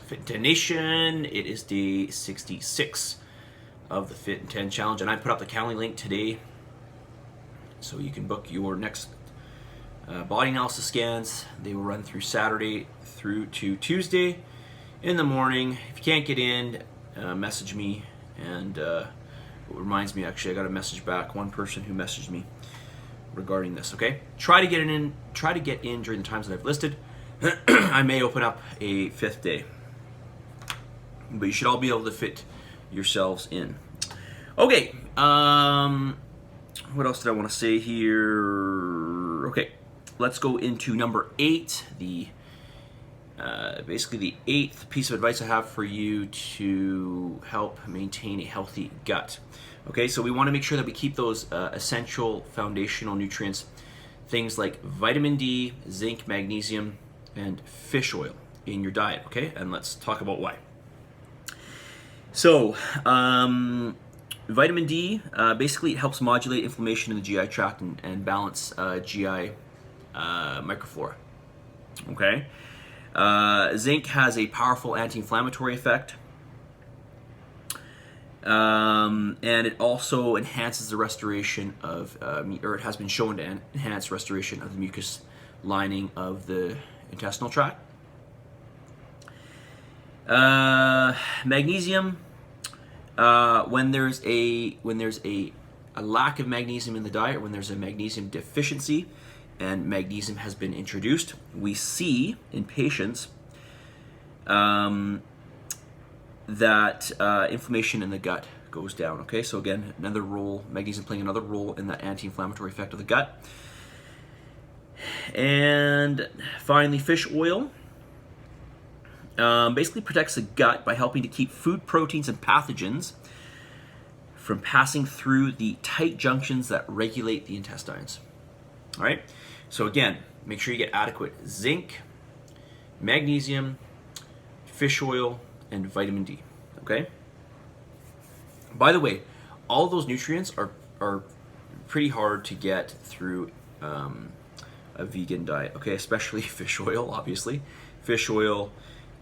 Fit in 10 Nation. It is day 66 of the Fit in 10 challenge, and I put up the Calendly link today so you can book your next body analysis scans. They will run through Saturday through to Tuesday in the morning. If you can't get in, message me, and it reminds me, actually, I got a message back, one person who messaged me regarding this. Okay, try to get in during the times that I've listed. I may open up a 5th day, but you should all be able to fit yourselves in. Okay, what else did I want to say here? Okay, let's go into number 8, the basically the 8th piece of advice I have for you to help maintain a healthy gut. Okay, so we want to make sure that we keep those essential foundational nutrients, things like vitamin D, zinc, magnesium, and fish oil in your diet. Okay, and let's talk about why. So, vitamin D, basically it helps modulate inflammation in the GI tract and balance GI microflora. Okay, zinc has a powerful anti-inflammatory effect, and it also enhances the restoration of, or it has been shown to enhance restoration of the mucus lining of the intestinal tract. Magnesium, when there's a lack of magnesium in the diet, or when there's a magnesium deficiency and magnesium has been introduced, we see in patients that inflammation in the gut goes down. Okay, so again, another role, magnesium playing another role in that anti-inflammatory effect of the gut. And finally, fish oil basically protects the gut by helping to keep food proteins and pathogens from passing through the tight junctions that regulate the intestines. All right, so again, make sure you get adequate zinc, magnesium, fish oil, and vitamin D. Okay, by the way, all those nutrients are pretty hard to get through a vegan diet. Okay, especially fish oil, obviously, fish oil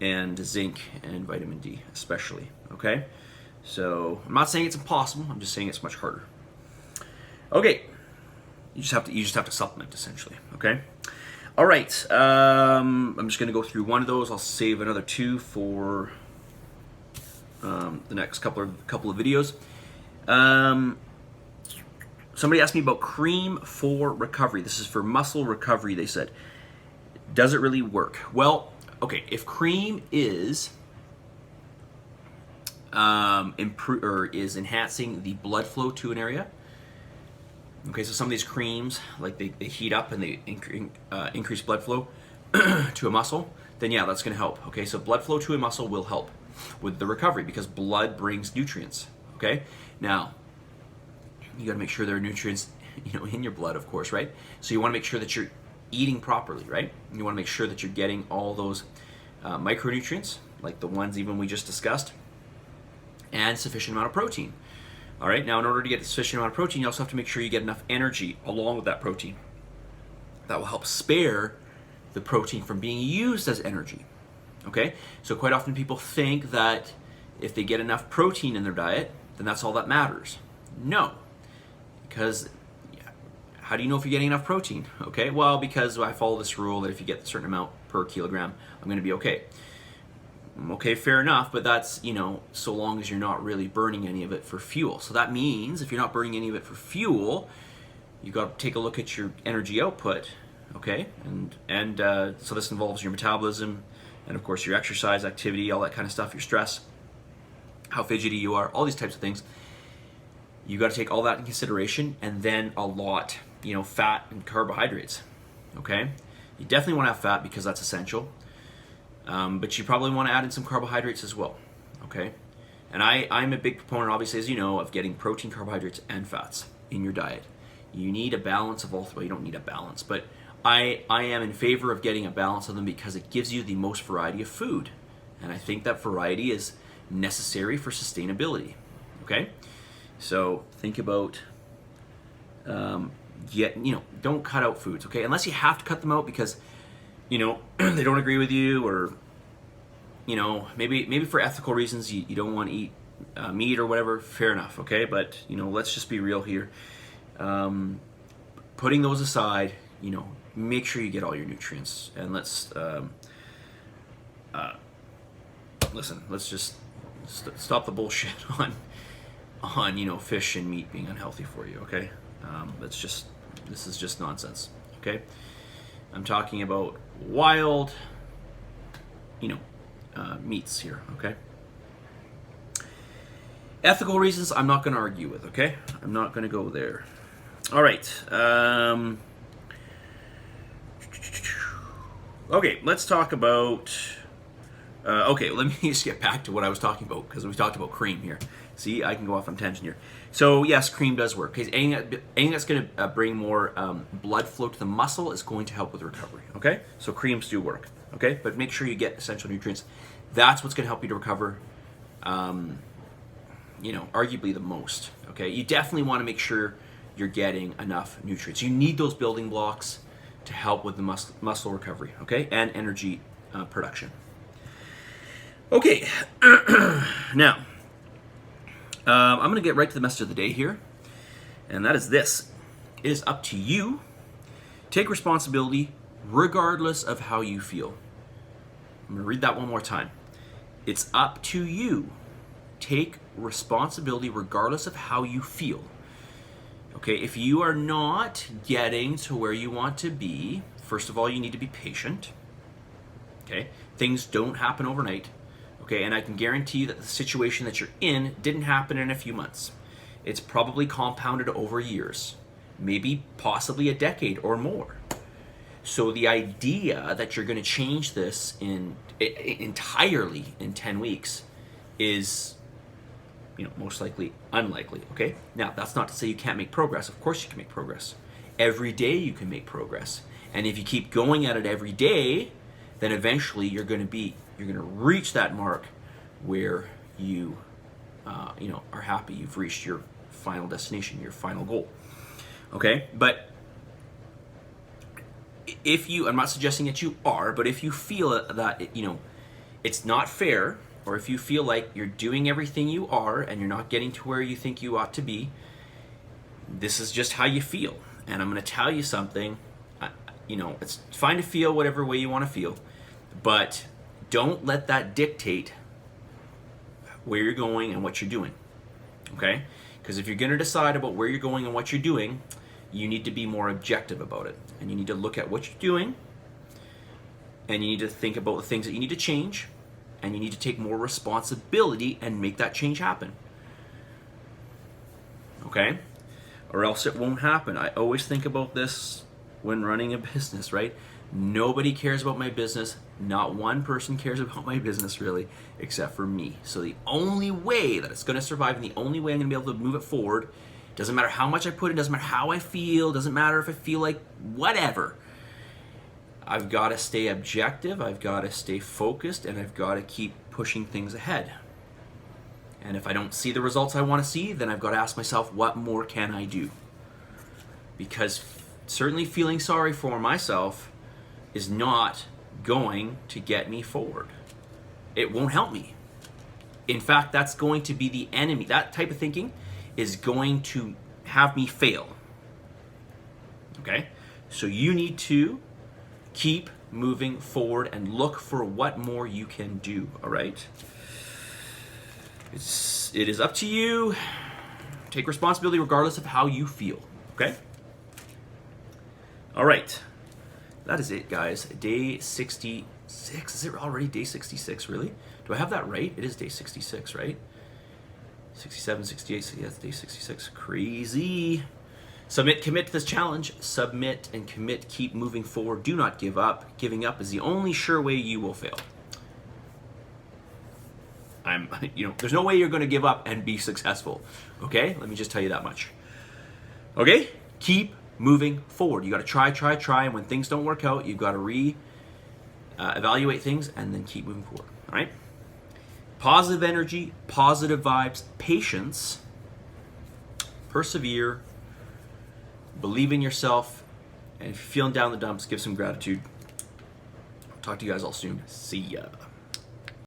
and zinc and vitamin D especially. Okay, so I'm not saying it's impossible, I'm just saying it's much harder. Okay, you just have to supplement, essentially. Okay, all right, I'm just going to go through one of those. I'll save another 2 for the next couple of videos. Somebody asked me about cream for recovery. This is for muscle recovery, they said. Does it really work? Well, okay, if cream is is enhancing the blood flow to an area, okay, so some of these creams, like they heat up and they increase blood flow to a muscle, then yeah, that's going to help. Okay, so blood flow to a muscle will help with the recovery because blood brings nutrients. Okay, now you got to make sure there are nutrients, in your blood, of course, right? So you want to make sure that you're eating properly, right? You want to make sure that you're getting all those micronutrients, like the ones even we just discussed, and sufficient amount of protein. All right, now in order to get a sufficient amount of protein, you also have to make sure you get enough energy along with that protein. That will help spare the protein from being used as energy. Okay, so quite often people think that if they get enough protein in their diet, then that's all that matters. No, because how do you know if you're getting enough protein? Okay, well, because I follow this rule that if you get a certain amount per kilogram, I'm going to be okay. Okay, fair enough, but that's, so long as you're not really burning any of it for fuel. So that means if you're not burning any of it for fuel, you've got to take a look at your energy output, okay? And so this involves your metabolism and, of course, your exercise activity, all that kind of stuff, your stress, how fidgety you are, all these types of things. You got to take all that in consideration, and then a lot, fat and carbohydrates, okay? You definitely want to have fat because that's essential, but you probably want to add in some carbohydrates as well, okay? And I'm a big proponent, obviously, as you know, of getting protein, carbohydrates, and fats in your diet. You need a balance of all three. Well, you don't need a balance, but I am in favor of getting a balance of them because it gives you the most variety of food, and I think that variety is necessary for sustainability, okay? So think about, don't cut out foods, okay? Unless you have to cut them out because, they don't agree with you, or you know, maybe for ethical reasons you don't want to eat meat or whatever, fair enough, okay? But, you know, let's just be real here. Putting those aside, you know, make sure you get all your nutrients, and let's listen, let's just stop the bullshit on, you know, fish and meat being unhealthy for you, okay? This is just nonsense, okay? I'm talking about wild, you know, meats here, okay? Ethical reasons, I'm not going to argue with, okay? I'm not going to go there. All right. Okay, let's talk about... okay, let me just get back to what I was talking about, because we talked about cream here. See, I can go off on tangent here. So, yes, cream does work. Okay, anything that's going to bring more blood flow to the muscle is going to help with recovery, okay? So creams do work, okay? But make sure you get essential nutrients. That's what's going to help you to recover, you know, arguably the most, okay? You definitely want to make sure you're getting enough nutrients. You need those building blocks to help with the muscle recovery, okay? And energy production. Okay, now, I'm going to get right to the message of the day here, and that is this. It is up to you. Take responsibility regardless of how you feel. I'm going to read that one more time. It's up to you. Take responsibility regardless of how you feel. Okay, if you are not getting to where you want to be, first of all, you need to be patient. Okay, things don't happen overnight. Okay, and I can guarantee you that the situation that you're in didn't happen in a few months. It's probably compounded over years, maybe possibly a decade or more. So the idea that you're going to change this entirely in 10 weeks is, you know, most likely unlikely, okay? Now, that's not to say you can't make progress. Of course you can make progress. Every day you can make progress. And if you keep going at it every day, then eventually you're going to reach that mark where you know, are happy you've reached your final destination, your final goal. Okay? But if you, I'm not suggesting that you are, but if you feel that, you know, it's not fair, or if you feel like you're doing everything you are and you're not getting to where you think you ought to be, this is just how you feel. And I'm going to tell you something, you know, it's fine to feel whatever way you want to feel, but don't let that dictate where you're going and what you're doing, okay? Because if you're going to decide about where you're going and what you're doing, you need to be more objective about it. And you need to look at what you're doing, and you need to think about the things that you need to change, and you need to take more responsibility and make that change happen, okay? Or else it won't happen. I always think about this when running a business, right? Nobody cares about my business. Not one person cares about my business, really, except for me. So the only way that it's going to survive, and the only way I'm going to be able to move it forward, doesn't matter how much I put in, doesn't matter how I feel, doesn't matter if I feel like whatever. I've got to stay objective, I've got to stay focused, and I've got to keep pushing things ahead. And if I don't see the results I want to see, then I've got to ask myself, what more can I do? Because certainly feeling sorry for myself is not going to get me forward. It won't help me. In fact, that's going to be the enemy. That type of thinking is going to have me fail. Okay? So you need to keep moving forward and look for what more you can do, all right? It is up to you. Take responsibility regardless of how you feel, okay? All right. That is it, guys. Day 66. Is it already day 66, really? Do I have that right? It is day 66, right? 67, 68, so yeah, it's day 66. Crazy. Submit, commit to this challenge. Submit and commit. Keep moving forward. Do not give up. Giving up is the only sure way you will fail. There's no way you're going to give up and be successful. Okay? Let me just tell you that much. Okay? Keep moving forward. You got to try, and when things don't work out, you've got to evaluate things and then keep moving forward. All right? Positive energy, positive vibes, patience, persevere, believe in yourself, and if you're feeling down the dumps, give some gratitude. Talk to you guys all soon. See ya.